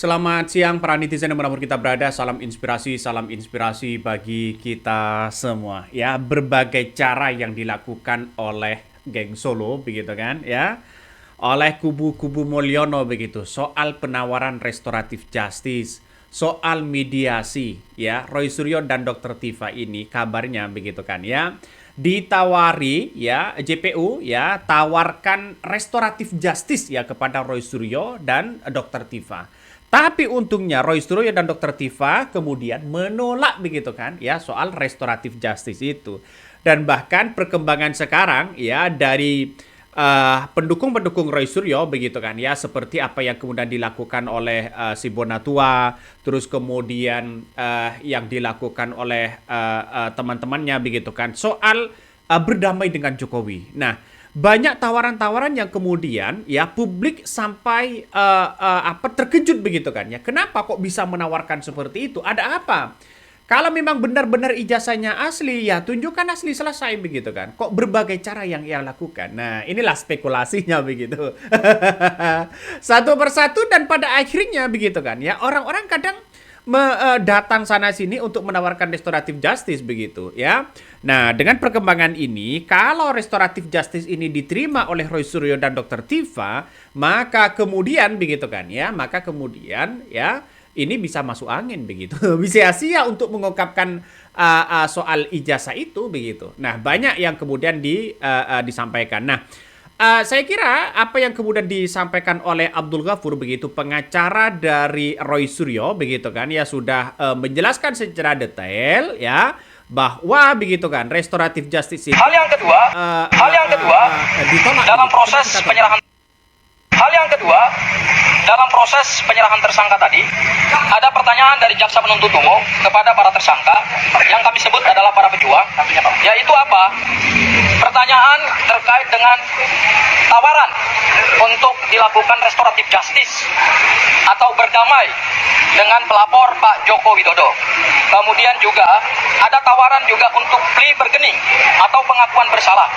selamat siang para netizen dimanapun kita berada. Salam inspirasi bagi kita semua. Ya, berbagai cara yang dilakukan oleh geng Solo, begitu kan? Ya, oleh kubu-kubu Mulyono begitu. Soal penawaran restoratif justice, soal mediasi, ya. Roy Suryo dan Dr. Tifa ini kabarnya begitu kan? Ya, ditawari ya JPU ya tawarkan restoratif justice ya kepada Roy Suryo dan Dr. Tifa. Tapi untungnya Roy Suryo dan Dr. Tifa kemudian menolak begitu kan ya soal restoratif justice itu. Dan bahkan perkembangan sekarang ya dari pendukung-pendukung Roy Suryo begitu kan ya seperti apa yang kemudian dilakukan oleh si Bonatua, terus kemudian yang dilakukan oleh teman-temannya begitu kan soal berdamai dengan Jokowi. Nah, banyak tawaran-tawaran yang kemudian ya publik sampai terkejut begitu kan ya. Kenapa kok bisa menawarkan seperti itu? Ada apa? Kalau memang benar-benar ijazahnya asli, ya tunjukkan asli selesai begitu kan. Kok berbagai cara yang ia lakukan. Nah, inilah spekulasinya begitu. Satu persatu dan pada akhirnya begitu kan ya. Orang-orang kadang datang sana sini untuk menawarkan restoratif justice begitu ya. Nah, dengan perkembangan ini, kalau restoratif justice ini diterima oleh Roy Suryo dan Dr. Tifa, maka kemudian begitu kan ya, ini bisa masuk angin begitu. Bisa sia-sia untuk mengungkapkan soal ijazah itu begitu. Nah, banyak yang kemudian disampaikan. Nah, saya kira apa yang kemudian disampaikan oleh Abdul Ghafur begitu, pengacara dari Roy Suryo begitu kan ya sudah menjelaskan secara detail ya bahwa begitu kan restoratif justice itu Hal yang kedua, ditolak dalam begitu. proses penyerahan dalam proses penyerahan tersangka tadi, ada pertanyaan dari jaksa penuntut umum kepada para tersangka yang kami sebut adalah para pejuang, yaitu apa? Pertanyaan terkait dengan tawaran untuk dilakukan restoratif justice atau berdamai dengan pelapor Pak Joko Widodo. Kemudian juga ada tawaran juga untuk plea bargaining atau pengakuan bersalah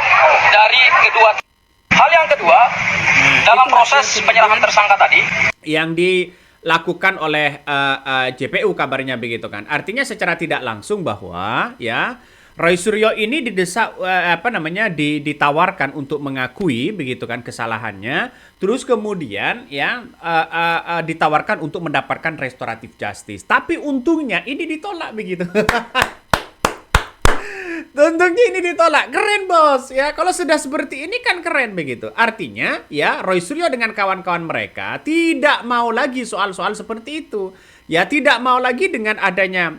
dari kedua. Hal yang kedua, dalam proses penyerahan tersangka tadi yang dilakukan oleh JPU kabarnya begitu kan. Artinya secara tidak langsung bahwa ya Roy Suryo ini didesak ditawarkan untuk mengakui begitu kan kesalahannya, terus kemudian ya ditawarkan untuk mendapatkan restoratif justice. Tapi untungnya ini ditolak begitu. Untungnya ini ditolak. Keren bos ya. Kalau sudah seperti ini kan keren begitu. Artinya ya Roy Suryo dengan kawan-kawan mereka tidak mau lagi soal-soal seperti itu. Ya tidak mau lagi dengan adanya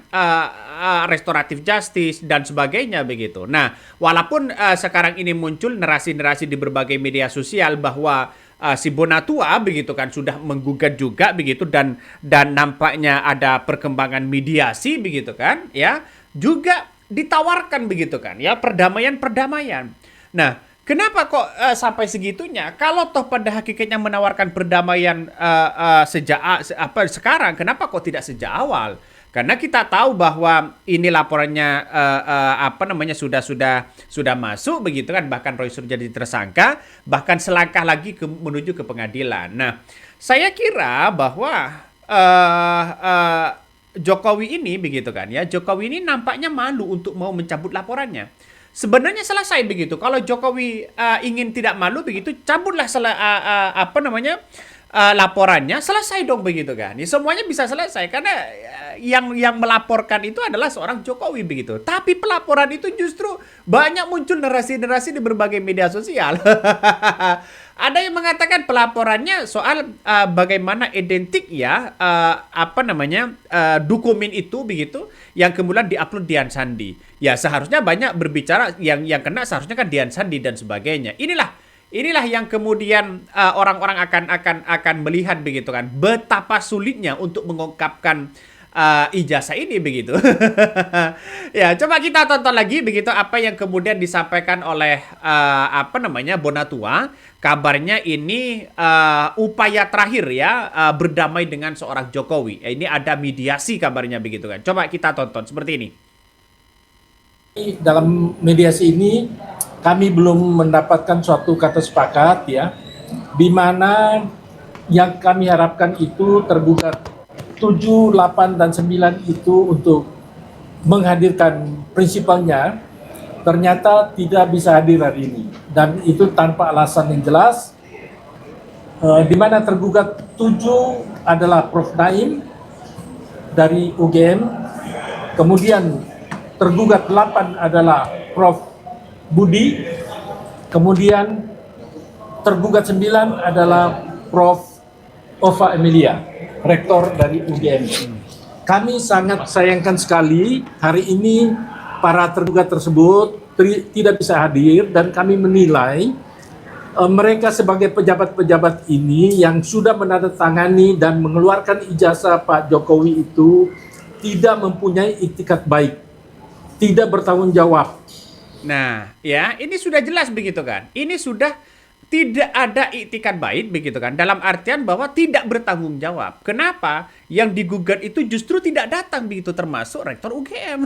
restoratif justice dan sebagainya begitu. Nah, walaupun sekarang ini muncul narasi-narasi di berbagai media sosial bahwa si Bonatua begitu kan sudah menggugat juga begitu dan nampaknya ada perkembangan mediasi begitu kan ya. Juga ditawarkan begitu kan ya perdamaian. Nah, kenapa kok sampai segitunya? Kalau toh pada hakikatnya menawarkan perdamaian sekarang, kenapa kok tidak sejak awal? Karena kita tahu bahwa ini laporannya sudah masuk begitu kan, bahkan Roy Suryo jadi tersangka, bahkan selangkah lagi menuju ke pengadilan. Nah, saya kira bahwa Jokowi ini begitu kan ya. Jokowi ini nampaknya malu untuk mau mencabut laporannya. Sebenarnya selesai begitu. Kalau Jokowi ingin tidak malu begitu, cabutlah laporannya, selesai dong begitu kan. Ya, semuanya bisa selesai karena yang melaporkan itu adalah seorang Jokowi begitu. Tapi pelaporan itu justru banyak muncul narasi-narasi di berbagai media sosial. Ada yang mengatakan pelaporannya soal bagaimana identik ya dokumen itu begitu yang kemudian diupload Dian Sandi. Ya seharusnya banyak berbicara yang kena seharusnya kan Dian Sandi dan sebagainya. Inilah yang kemudian orang-orang akan melihat begitu kan betapa sulitnya untuk mengungkapkan ijazah ini begitu. Ya, coba kita tonton lagi begitu apa yang kemudian disampaikan oleh Bonatua. Kabarnya ini upaya terakhir ya berdamai dengan seorang Jokowi. Ini ada mediasi kabarnya begitu kan. Coba kita tonton seperti ini. Dalam mediasi ini kami belum mendapatkan suatu kata sepakat ya, di mana yang kami harapkan itu tergugat 7, 8, dan 9 itu untuk menghadirkan prinsipalnya ternyata tidak bisa hadir hari ini. Dan itu tanpa alasan yang jelas, di mana tergugat 7 adalah Prof. Naim dari UGM, kemudian tergugat 8 adalah Prof. Budi, kemudian tergugat 9 adalah Prof. Ova Emilia, rektor dari UGM. Kami sangat sayangkan sekali hari ini para tergugat tersebut tidak bisa hadir, dan kami menilai mereka sebagai pejabat-pejabat ini yang sudah menandatangani dan mengeluarkan ijazah Pak Jokowi itu tidak mempunyai itikat baik, tidak bertanggung jawab. Nah, ya, ini sudah jelas begitu kan. Ini sudah tidak ada itikat baik begitu kan. Dalam artian bahwa tidak bertanggung jawab. Kenapa? Yang digugat itu justru tidak datang begitu, termasuk rektor UGM.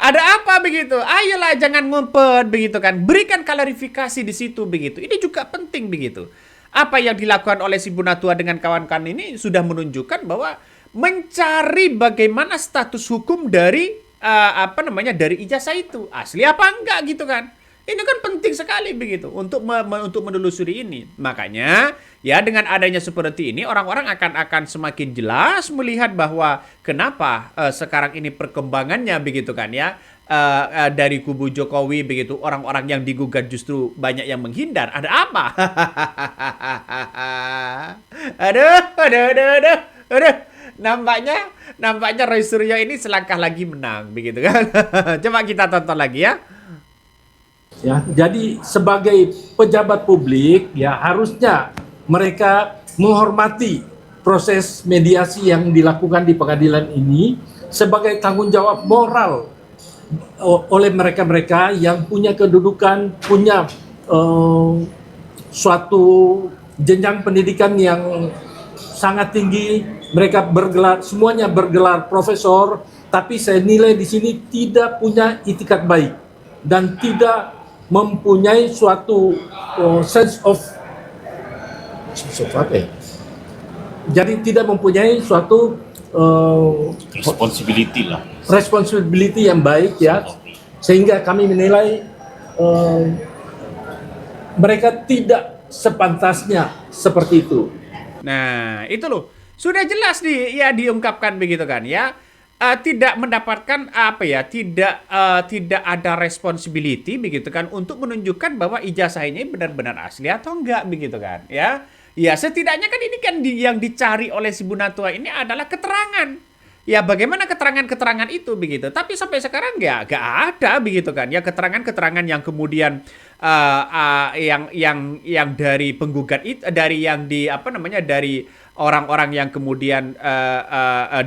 Ada apa begitu? Ayolah, jangan ngumpet begitu kan. Berikan klarifikasi di situ begitu. Ini juga penting begitu. Apa yang dilakukan oleh si Bunatua dengan kawan-kawan ini sudah menunjukkan bahwa mencari bagaimana status hukum dari dari ijazah itu. Asli apa enggak gitu kan. Ini kan penting sekali begitu untuk menelusuri ini. Makanya ya dengan adanya seperti ini orang-orang akan semakin jelas melihat bahwa kenapa sekarang ini perkembangannya begitu kan ya. Dari kubu Jokowi begitu, orang-orang yang digugat justru banyak yang menghindar. Ada apa? Aduh. Nampaknya Roy Suryo ini selangkah lagi menang begitu kan. Coba kita tonton lagi ya. Ya, jadi sebagai pejabat publik ya harusnya mereka menghormati proses mediasi yang dilakukan di pengadilan ini sebagai tanggung jawab moral oleh mereka-mereka yang punya kedudukan, punya suatu jenjang pendidikan yang sangat tinggi. Mereka semuanya bergelar profesor, tapi saya nilai di sini tidak punya itikat baik dan tidak mempunyai suatu sense of apa ya? Jadi tidak mempunyai suatu responsibility yang baik ya, sehingga kami menilai mereka tidak sepantasnya seperti itu. Nah, itu loh. Sudah jelas diungkapkan begitu kan ya. Tidak mendapatkan tidak ada responsibility begitu kan untuk menunjukkan bahwa ijazah ini benar-benar asli atau enggak begitu kan ya. Ya setidaknya kan ini kan yang dicari oleh si Bunatua ini adalah keterangan. Ya bagaimana keterangan-keterangan itu begitu. Tapi sampai sekarang nggak ada begitu kan ya, keterangan-keterangan yang kemudian yang dari penggugat itu, dari yang dari orang-orang yang kemudian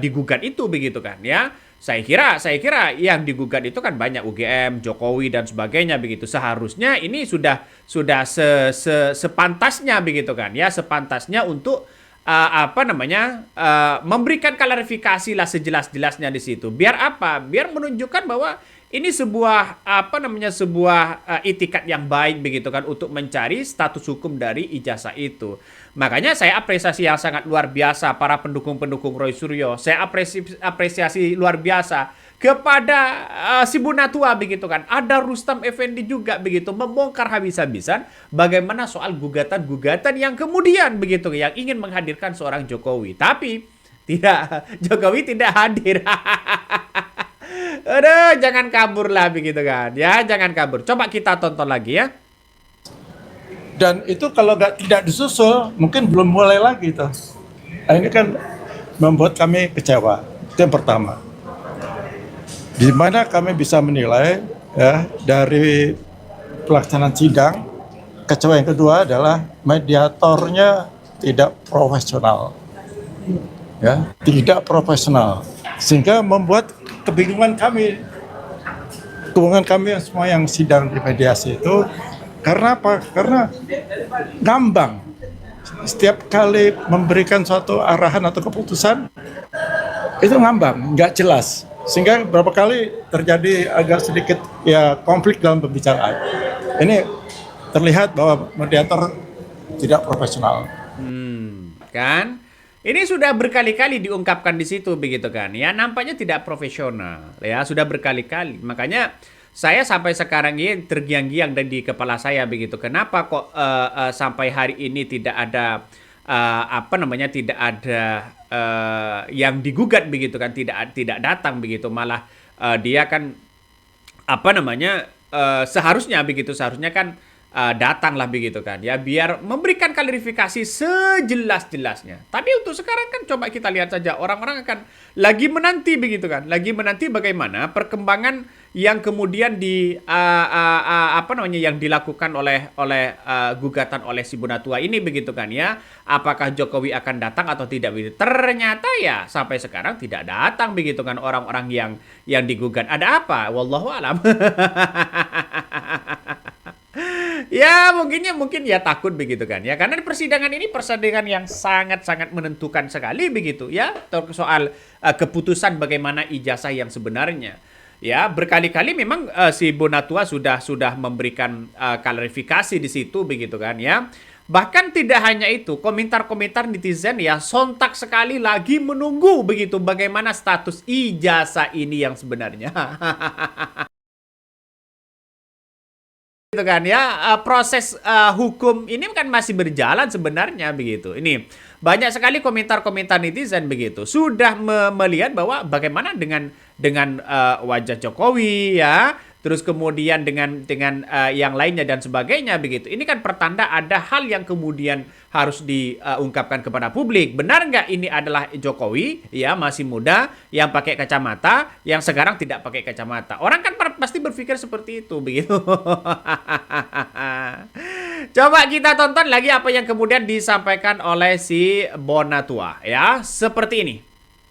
digugat itu begitu kan ya. Saya kira yang digugat itu kan banyak UGM, Jokowi dan sebagainya begitu. Seharusnya ini sudah sepantasnya begitu kan ya, sepantasnya untuk memberikan klarifikasi lah sejelas-jelasnya di situ. Biar apa? Biar menunjukkan bahwa ini sebuah itikat yang baik begitu kan untuk mencari status hukum dari ijazah itu. Makanya saya apresiasi yang sangat luar biasa para pendukung-pendukung Roy Suryo. Saya apresiasi luar biasa kepada si Bunatua begitu kan. Ada Rustam Effendi juga begitu membongkar habis-habisan bagaimana soal gugatan-gugatan yang kemudian begitu yang ingin menghadirkan seorang Jokowi. Tapi Jokowi tidak hadir. Aduh, jangan kabur lah begitu kan. Ya, jangan kabur. Coba kita tonton lagi ya. Dan itu kalau tidak disusul, mungkin belum mulai lagi tuh. Nah, ini kan membuat kami kecewa. Itu yang pertama. Di mana kami bisa menilai ya dari pelaksanaan sidang, kecewa yang kedua adalah mediatornya tidak profesional. Ya, tidak profesional. Sehingga membuat kebingungan kami semua yang sidang di mediasi itu. Karena apa? Karena ngambang. Setiap kali memberikan suatu arahan atau keputusan, itu ngambang, nggak jelas. Sehingga beberapa kali terjadi agak sedikit ya konflik dalam pembicaraan. Ini terlihat bahwa mediator tidak profesional. Kan? Ini sudah berkali-kali diungkapkan di situ begitu kan. Ya, nampaknya tidak profesional. Ya, sudah berkali-kali. Makanya saya sampai sekarang ini tergiang-giang dan di kepala saya begitu. Kenapa kok sampai hari ini tidak ada tidak ada yang digugat begitu kan, tidak datang begitu, malah dia kan seharusnya kan datanglah begitu kan ya, biar memberikan klarifikasi sejelas-jelasnya. Tapi untuk sekarang kan coba kita lihat saja, orang-orang akan lagi menanti begitu kan, lagi menanti bagaimana perkembangan yang kemudian yang dilakukan oleh gugatan oleh si Bonatua ini begitu kan ya. Apakah Jokowi akan datang atau tidak begitu. Ternyata ya sampai sekarang tidak datang begitu kan orang-orang yang digugat. Ada apa? Wallahu alam. Ya mungkin ya takut begitu kan ya, karena persidangan ini persidangan yang sangat-sangat menentukan sekali begitu ya, soal keputusan bagaimana ijazah yang sebenarnya ya. Berkali-kali memang si Bonatua sudah memberikan klarifikasi di situ begitu kan ya. Bahkan tidak hanya itu, komentar-komentar netizen ya sontak sekali lagi menunggu begitu bagaimana status ijazah ini yang sebenarnya. Gitu kan ya, proses hukum ini kan masih berjalan sebenarnya begitu. Ini banyak sekali komentar-komentar netizen begitu sudah melihat bahwa bagaimana dengan wajah Jokowi ya, terus kemudian dengan yang lainnya dan sebagainya begitu. Ini kan pertanda ada hal yang kemudian harus diungkapkan kepada publik. Benar nggak ini adalah Jokowi ya, masih muda, yang pakai kacamata, yang sekarang tidak pakai kacamata. Orang kan pasti berpikir seperti itu begitu. Coba kita tonton lagi apa yang kemudian disampaikan oleh si Bonatua ya, seperti ini.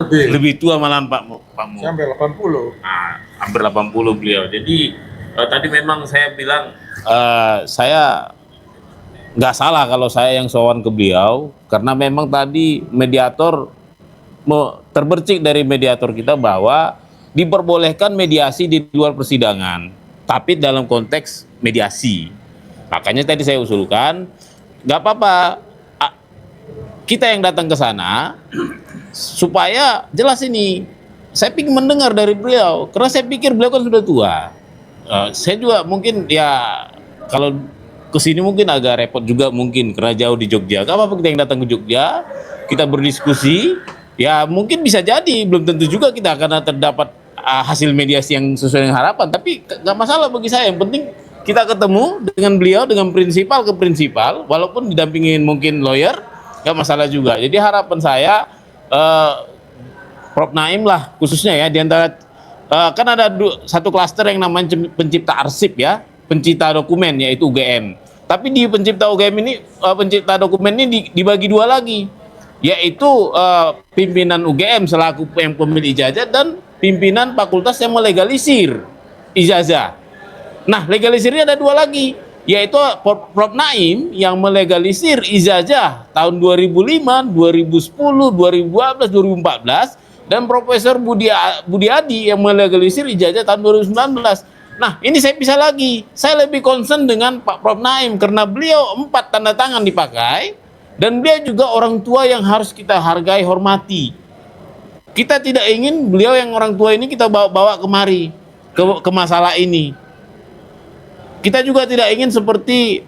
Lebih tua malahan Pak Mu. Sampai 80. Hampir 80 beliau. Jadi tadi memang saya bilang saya nggak salah kalau saya yang sowan ke beliau, karena memang tadi mediator terbercik dari mediator kita bahwa diperbolehkan mediasi di luar persidangan, tapi dalam konteks mediasi. Makanya tadi saya usulkan, nggak apa-apa kita yang datang ke sana supaya jelas ini. Saya ingin mendengar dari beliau, karena saya pikir beliau kan sudah tua. Saya juga mungkin ya kalau kesini mungkin agak repot juga mungkin karena jauh di Jogja. Gak apa-apa kita yang datang ke Jogja, kita berdiskusi. Ya mungkin bisa jadi, belum tentu juga kita akan terdapat hasil mediasi yang sesuai dengan harapan. Tapi nggak masalah bagi saya. Yang penting kita ketemu dengan beliau, dengan prinsipal ke prinsipal, walaupun didampingin mungkin lawyer, nggak masalah juga. Jadi harapan saya Prof. Naim lah khususnya ya, diantara kan ada satu klaster yang namanya pencipta arsip ya, pencipta dokumen yaitu UGM. Tapi di pencipta UGM ini, pencipta dokumen ini dibagi dua lagi, yaitu pimpinan UGM selaku yang pemilik ijazah dan pimpinan fakultas yang melegalisir ijazah. Nah, legalisirnya ada dua lagi, yaitu Prof. Naim yang melegalisir ijazah tahun 2005, 2010, 2012, 2014, dan Profesor Budi Adi yang melegalisir ijazah tahun 2019. Nah, ini saya bisa lagi. Saya lebih concern dengan Pak Prof. Naim karena beliau 4 tanda tangan dipakai dan beliau juga orang tua yang harus kita hargai, hormati. Kita tidak ingin beliau yang orang tua ini kita bawa kemari ke masalah ini. Kita juga tidak ingin seperti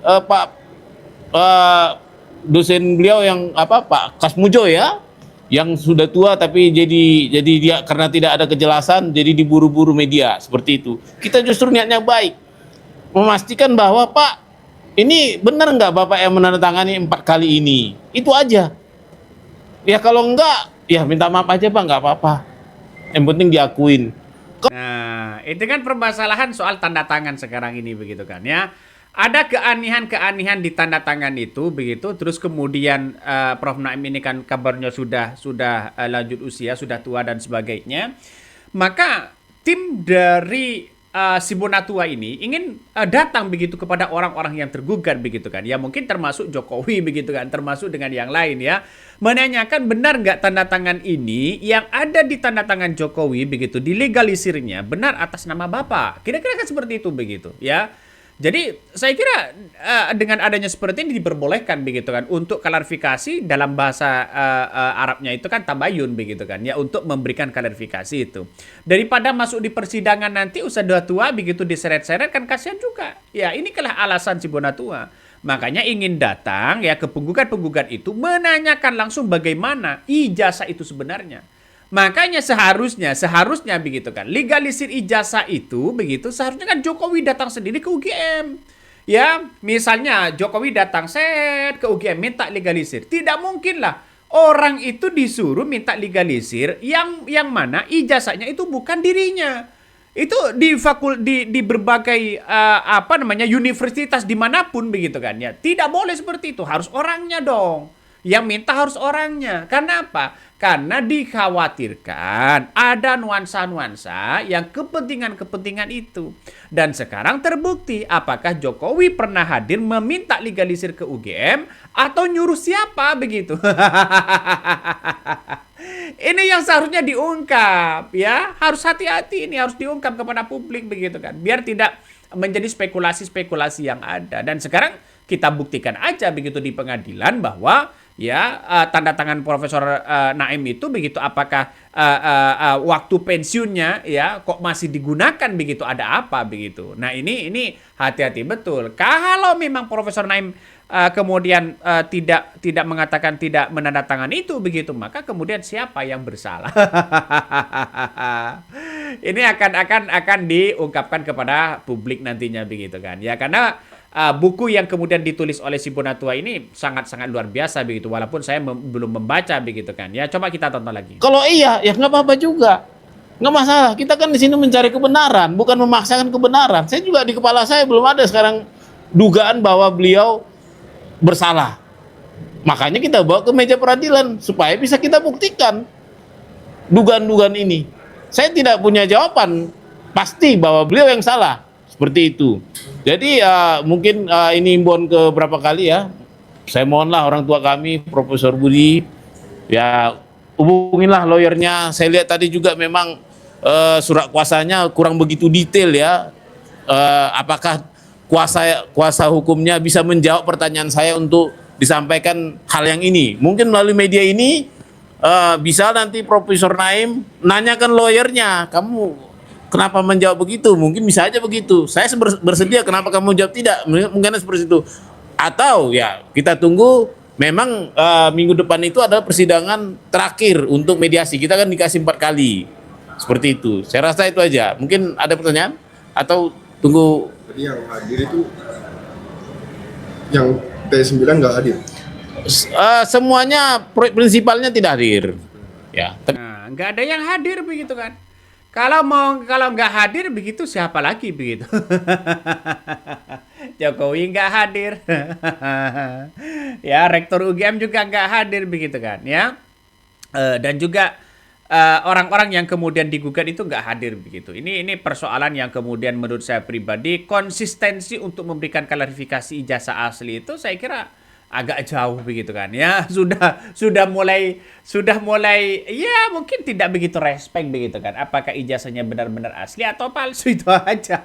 dosen beliau yang Pak Kasmujo ya, yang sudah tua tapi jadi dia karena tidak ada kejelasan jadi diburu-buru media seperti itu. Kita justru niatnya baik, memastikan bahwa Pak ini benar nggak Bapak yang menandatangani 4 kali ini, itu aja. Ya kalau enggak ya minta maaf aja Pak, nggak apa-apa, yang penting diakuin. Nah, itu kan permasalahan soal tanda tangan sekarang ini begitu kan ya. Ada keanihan-keanihan di tanda tangan itu begitu, terus kemudian Prof. Naim ini kan kabarnya sudah lanjut usia, sudah tua dan sebagainya. Maka tim dari si Bonatua ini ingin datang begitu kepada orang-orang yang tergugat begitu kan. Ya mungkin termasuk Jokowi begitu kan, termasuk dengan yang lain ya. Menanyakan benar nggak tanda tangan ini yang ada di tanda tangan Jokowi begitu, dilegalisirnya benar atas nama Bapak. Kira-kira kan seperti itu begitu ya. Jadi saya kira dengan adanya seperti ini diperbolehkan begitu kan untuk klarifikasi dalam bahasa Arabnya itu kan tabayun begitu kan ya, untuk memberikan klarifikasi itu. Daripada masuk di persidangan nanti usaha tua begitu diseret-seret kan kasihan juga. Ya inilah alasan si Bonatua. Makanya ingin datang ya ke penggugat-penggugat itu menanyakan langsung bagaimana ijazah itu sebenarnya. Makanya seharusnya begitu kan. Legalisir ijazah itu begitu seharusnya kan Jokowi datang sendiri ke UGM. Ya, misalnya Jokowi datang ke UGM minta legalisir. Tidak mungkin lah orang itu disuruh minta legalisir yang mana ijazahnya itu bukan dirinya. Itu di berbagai universitas dimanapun begitu kan ya. Tidak boleh seperti itu, harus orangnya dong. Yang minta harus orangnya. Karena apa? Karena dikhawatirkan ada nuansa-nuansa yang kepentingan-kepentingan itu. Dan sekarang terbukti apakah Jokowi pernah hadir meminta legalisir ke UGM atau nyuruh siapa begitu. Ini yang seharusnya diungkap ya. Harus hati-hati, ini harus diungkap kepada publik begitu kan. Biar tidak menjadi spekulasi-spekulasi yang ada. Dan sekarang kita buktikan aja begitu di pengadilan bahwa ya tanda tangan Profesor Naim itu begitu, apakah waktu pensiunnya ya kok masih digunakan begitu, ada apa begitu. Nah ini hati-hati betul. Kalau memang Profesor Naim kemudian tidak mengatakan tidak menandatangani itu begitu, maka kemudian siapa yang bersalah? Ini akan diungkapkan kepada publik nantinya begitu kan ya, karena buku yang kemudian ditulis oleh si Bonatua ini sangat-sangat luar biasa begitu, walaupun saya belum membaca begitu kan ya. Coba kita tonton lagi. Kalau iya, ya nggak apa-apa juga. Nggak masalah. Kita kan di sini mencari kebenaran, bukan memaksakan kebenaran. Saya juga di kepala saya belum ada sekarang dugaan bahwa beliau bersalah. Makanya kita bawa ke meja peradilan supaya bisa kita buktikan dugaan-dugaan ini. Saya tidak punya jawaban pasti bahwa beliau yang salah. Seperti itu. Jadi mungkin ini imbauan ke berapa kali ya. Saya mohonlah orang tua kami, Profesor Budi, ya hubunginlah lawyernya. Saya lihat tadi juga memang surat kuasanya kurang begitu detail ya. Apakah kuasa hukumnya bisa menjawab pertanyaan saya untuk disampaikan hal yang ini? Mungkin melalui media ini bisa nanti Profesor Naim nanyakan lawyernya, kamu kenapa menjawab begitu? Mungkin bisa aja begitu. Saya bersedia, kenapa kamu jawab tidak? Mungkin seperti itu. Atau ya kita tunggu, memang minggu depan itu adalah persidangan terakhir untuk mediasi. Kita kan dikasih 4 kali. Seperti itu. Saya rasa itu aja. Mungkin ada pertanyaan? Atau tunggu. Jadi yang hadir itu yang T9 nggak hadir? Semuanya proyek prinsipalnya tidak hadir. Ya. Nah, nggak ada yang hadir begitu kan. Kalau nggak hadir begitu siapa lagi begitu? Jokowi nggak hadir, ya Rektor UGM juga nggak hadir begitu kan, ya. Dan juga orang-orang yang kemudian digugat itu nggak hadir begitu. Ini persoalan yang kemudian menurut saya pribadi konsistensi untuk memberikan klarifikasi ijazah asli itu saya kira agak jauh begitu kan ya, sudah mulai ya mungkin tidak begitu respect begitu kan, apakah ijazahnya benar-benar asli atau palsu itu aja.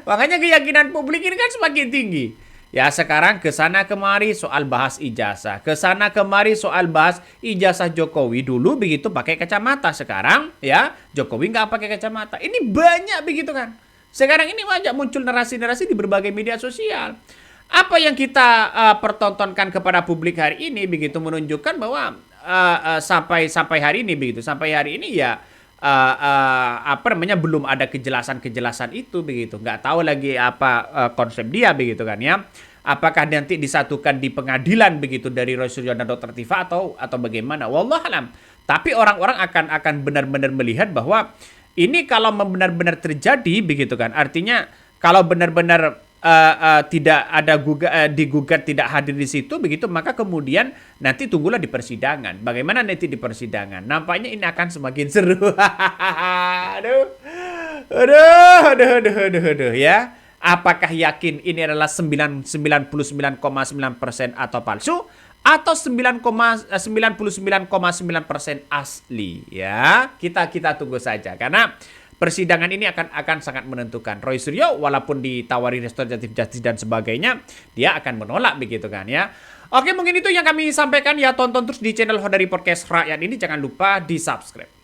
Makanya keyakinan publik ini kan semakin tinggi ya. Sekarang kesana kemari soal bahas ijazah, kesana kemari soal bahas ijazah Jokowi. Dulu begitu pakai kacamata, sekarang ya Jokowi nggak pakai kacamata. Ini banyak begitu kan, sekarang ini banyak muncul narasi-narasi di berbagai media sosial. Apa yang kita pertontonkan kepada publik hari ini begitu menunjukkan bahwa sampai hari ini begitu, sampai hari ini ya belum ada kejelasan itu begitu. Nggak tahu lagi apa konsep dia begitu kan ya. Apakah nanti disatukan di pengadilan begitu dari Roy Suryo dan Dr. Tifa atau bagaimana? Wallahualam. Tapi orang-orang akan benar-benar melihat bahwa ini kalau benar-benar terjadi begitu kan, artinya kalau benar-benar tidak ada digugat tidak hadir di situ begitu, maka kemudian nanti tunggulah di persidangan. Bagaimana nanti di persidangan? Nampaknya ini akan semakin seru. aduh ya. Apakah yakin ini adalah 99,9% atau palsu atau 99,9% asli ya? Kita tunggu saja, karena persidangan ini akan sangat menentukan. Roy Suryo walaupun ditawari restoratif justice dan sebagainya, dia akan menolak begitu kan ya. Oke, mungkin itu yang kami sampaikan ya. Tonton terus di channel Hodari Podcast Rakyat ini, jangan lupa di subscribe.